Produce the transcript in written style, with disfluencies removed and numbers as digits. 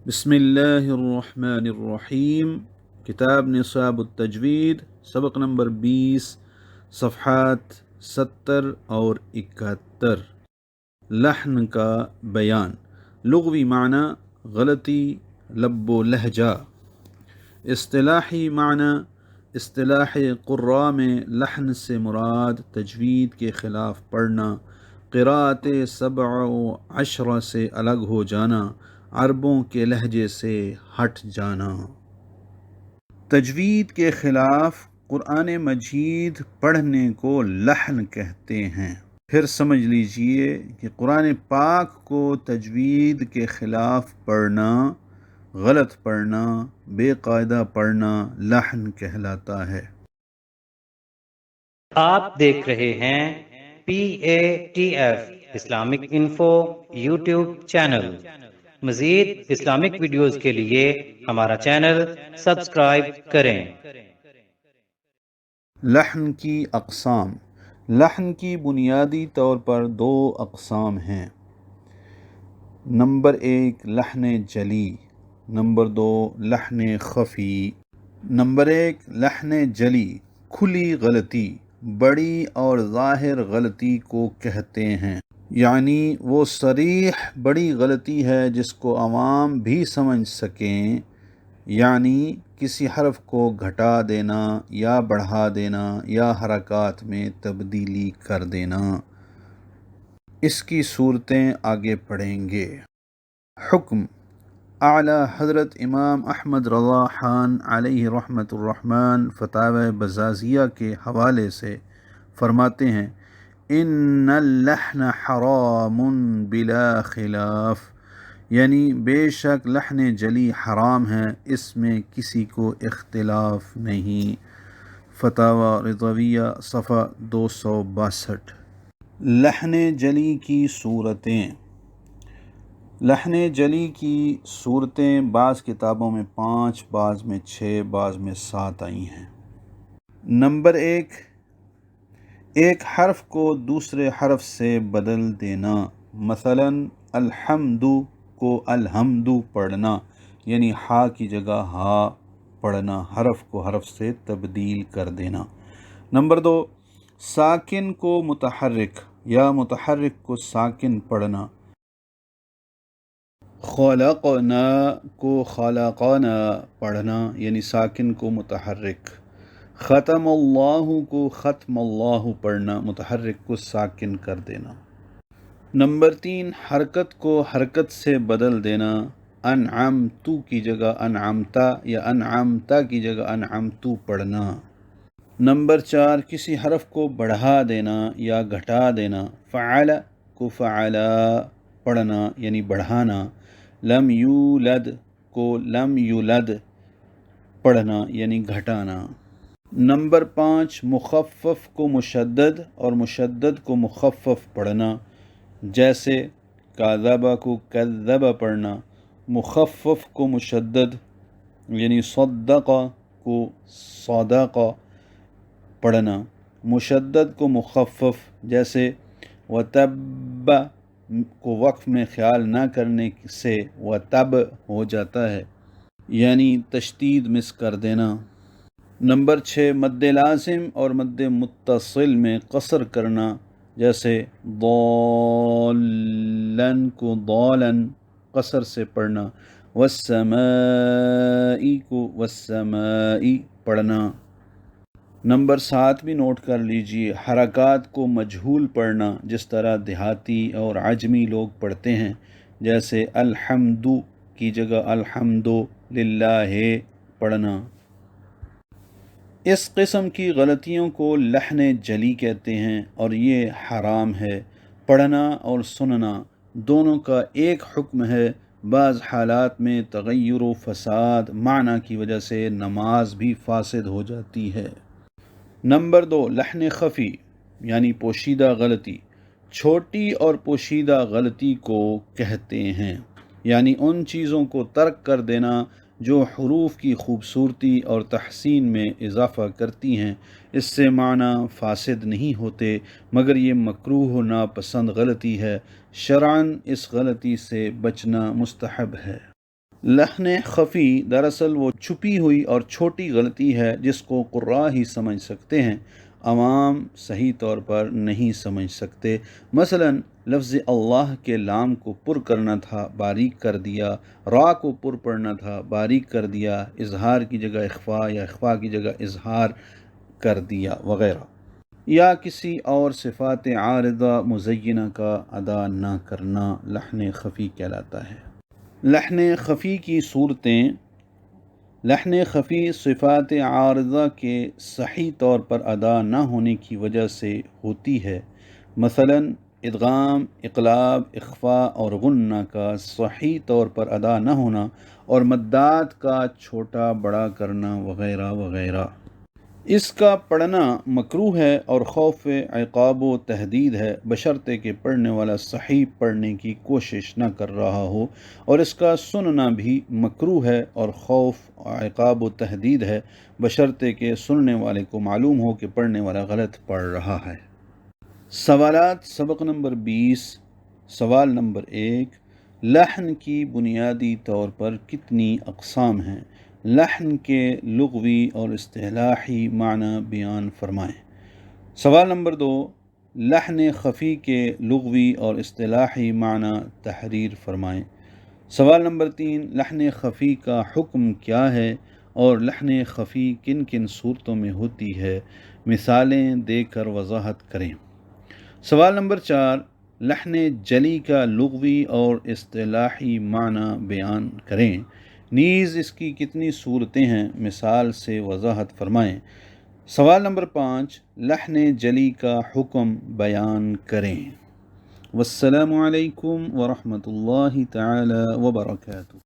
بسم اللہ الرحمن الرحیم۔ کتاب نصاب التجوید، سبق نمبر 20، صفحات 70 اور 71۔ لحن کا بیان۔ لغوی معنی غلطی، لب و لہجہ۔ اصطلاحی معنی اصطلاح قراء میں لحن سے مراد تجوید کے خلاف پڑھنا، قراءت 7 و 10 سے الگ ہو جانا، عربوں کے لہجے سے ہٹ جانا۔ تجوید کے خلاف قرآن مجید پڑھنے کو لحن کہتے ہیں۔ پھر سمجھ لیجئے کہ قرآن پاک کو تجوید کے خلاف پڑھنا، غلط پڑھنا، بے قاعدہ پڑھنا لحن کہلاتا ہے۔ آپ دیکھ رہے ہیں PATF Islamic info YouTube channel. مزید اسلامک ویڈیوز کے لیے ہمارا چینل سبسکرائب کریں۔ لحن کی اقسام۔ لحن کی بنیادی طور پر 2 اقسام ہیں۔ نمبر 1 لحن جلی، نمبر 2 لحن خفی۔ نمبر 1 لحن جلی، کھلی غلطی، بڑی اور ظاہر غلطی کو کہتے ہیں، یعنی وہ صریح بڑی غلطی ہے جس کو عوام بھی سمجھ سکیں، یعنی کسی حرف کو گھٹا دینا یا بڑھا دینا یا حرکات میں تبدیلی کر دینا۔ اس کی صورتیں آگے پڑھیں گے۔ حکم۔ اعلیٰ حضرت امام احمد رضا خان علیہ رحمۃ الرحمن فتاوی بزازیہ کے حوالے سے فرماتے ہیں، ان اللحن حرام بلا خلاف، یعنی بے شک لحن جلی حرام ہے، اس میں کسی کو اختلاف نہیں۔ فتاوی رضویہ صفحہ 262۔ لحن جلی کی صورتیں۔ لحن جلی کی صورتیں بعض کتابوں میں 5، بعض میں 6، بعض میں 7 آئی ہیں۔ نمبر 1 ایک حرف کو دوسرے حرف سے بدل دینا، مثلا الحمد کو الحمد پڑھنا، یعنی ہا کی جگہ ہا پڑھنا، حرف کو حرف سے تبدیل کر دینا۔ نمبر 2 ساکن کو متحرک یا متحرک کو ساکن پڑھنا، خلقنا کو خلقنا پڑھنا، یعنی ساکن کو متحرک۔ ختم اللہ کو ختم اللہ پڑھنا، متحرک کو ساکن کر دینا۔ نمبر 3 حرکت کو حرکت سے بدل دینا، انعمتو کی جگہ انعمتا یا انعمتا کی جگہ انعمتو پڑھنا۔ نمبر 4 کسی حرف کو بڑھا دینا یا گھٹا دینا، فعل کو فعلا پڑھنا، یعنی بڑھانا۔ لم یولد کو لم یولد پڑھنا، یعنی گھٹانا۔ نمبر 5 مخفف کو مشدد اور مشدد کو مخفف پڑھنا، جیسے کذب کو کذب پڑھنا، مخفف کو مشدد، یعنی صدق کو صدق پڑھنا، مشدد کو مخفف، جیسے وتب کو وقف میں خیال نہ کرنے سے وتب ہو جاتا ہے، یعنی تشدید مس کر دینا۔ نمبر 6 مد لازم اور مد متصل میں قصر کرنا، جیسے ضالن کو ضالن قصر سے پڑھنا، والسماء کو والسماء پڑھنا۔ نمبر 7 بھی نوٹ کر لیجئے، حرکات کو مجہول پڑھنا، جس طرح دیہاتی اور عجمی لوگ پڑھتے ہیں، جیسے الحمد کی جگہ الحمد للہ پڑھنا۔ اس قسم کی غلطیوں کو لحن جلی کہتے ہیں اور یہ حرام ہے۔ پڑھنا اور سننا دونوں کا ایک حکم ہے، بعض حالات میں تغیر و فساد معنی کی وجہ سے نماز بھی فاسد ہو جاتی ہے۔ نمبر 2 لحن خفی یعنی پوشیدہ غلطی، چھوٹی اور پوشیدہ غلطی کو کہتے ہیں، یعنی ان چیزوں کو ترک کر دینا جو حروف کی خوبصورتی اور تحسین میں اضافہ کرتی ہیں۔ اس سے معنی فاسد نہیں ہوتے، مگر یہ مکروہ و ناپسند غلطی ہے، شرعاً اس غلطی سے بچنا مستحب ہے۔ لحن خفی دراصل وہ چھپی ہوئی اور چھوٹی غلطی ہے جس کو قراء ہی سمجھ سکتے ہیں، عوام صحیح طور پر نہیں سمجھ سکتے۔ مثلا لفظ اللہ کے لام کو پر کرنا تھا، باریک کر دیا، را کو پر پڑھنا تھا، باریک کر دیا، اظہار کی جگہ اخفا یا اخفا کی جگہ اظہار کر دیا وغیرہ، یا کسی اور صفات عارضہ مزینہ کا ادا نہ کرنا لحن خفی کہلاتا ہے۔ لحن خفی کی صورتیں: لحن خفی صفات عارضہ کے صحیح طور پر ادا نہ ہونے کی وجہ سے ہوتی ہے، مثلا ادغام، اقلاب، اخفاء اور غنہ کا صحیح طور پر ادا نہ ہونا، اور مدات کا چھوٹا بڑا کرنا وغیرہ وغیرہ۔ اس کا پڑھنا مکروہ ہے اور خوف عقاب و تحدید ہے، بشرطے کہ پڑھنے والا صحیح پڑھنے کی کوشش نہ کر رہا ہو، اور اس کا سننا بھی مکروہ ہے اور خوف عقاب و تحدید ہے، بشرطے کہ سننے والے کو معلوم ہو کہ پڑھنے والا غلط پڑھ رہا ہے۔ سوالات سبق نمبر 20۔ سوال نمبر 1، لحن کی بنیادی طور پر کتنی اقسام ہیں؟ لحن کے لغوی اور اصطلاحی معنی بیان فرمائیں۔ سوال نمبر 2، لحن خفی کے لغوی اور اصطلاحی معنی تحریر فرمائیں۔ سوال نمبر 3، لحن خفی کا حکم کیا ہے اور لحن خفی کن کن صورتوں میں ہوتی ہے؟ مثالیں دے کر وضاحت کریں۔ سوال نمبر 4، لحن جلی کا لغوی اور اصطلاحی معنی بیان کریں، نیز اس کی کتنی صورتیں ہیں؟ مثال سے وضاحت فرمائیں۔ سوال نمبر 5، لحن جلی کا حکم بیان کریں۔ والسلام علیکم ورحمۃ اللہ تعالی وبرکاتہ۔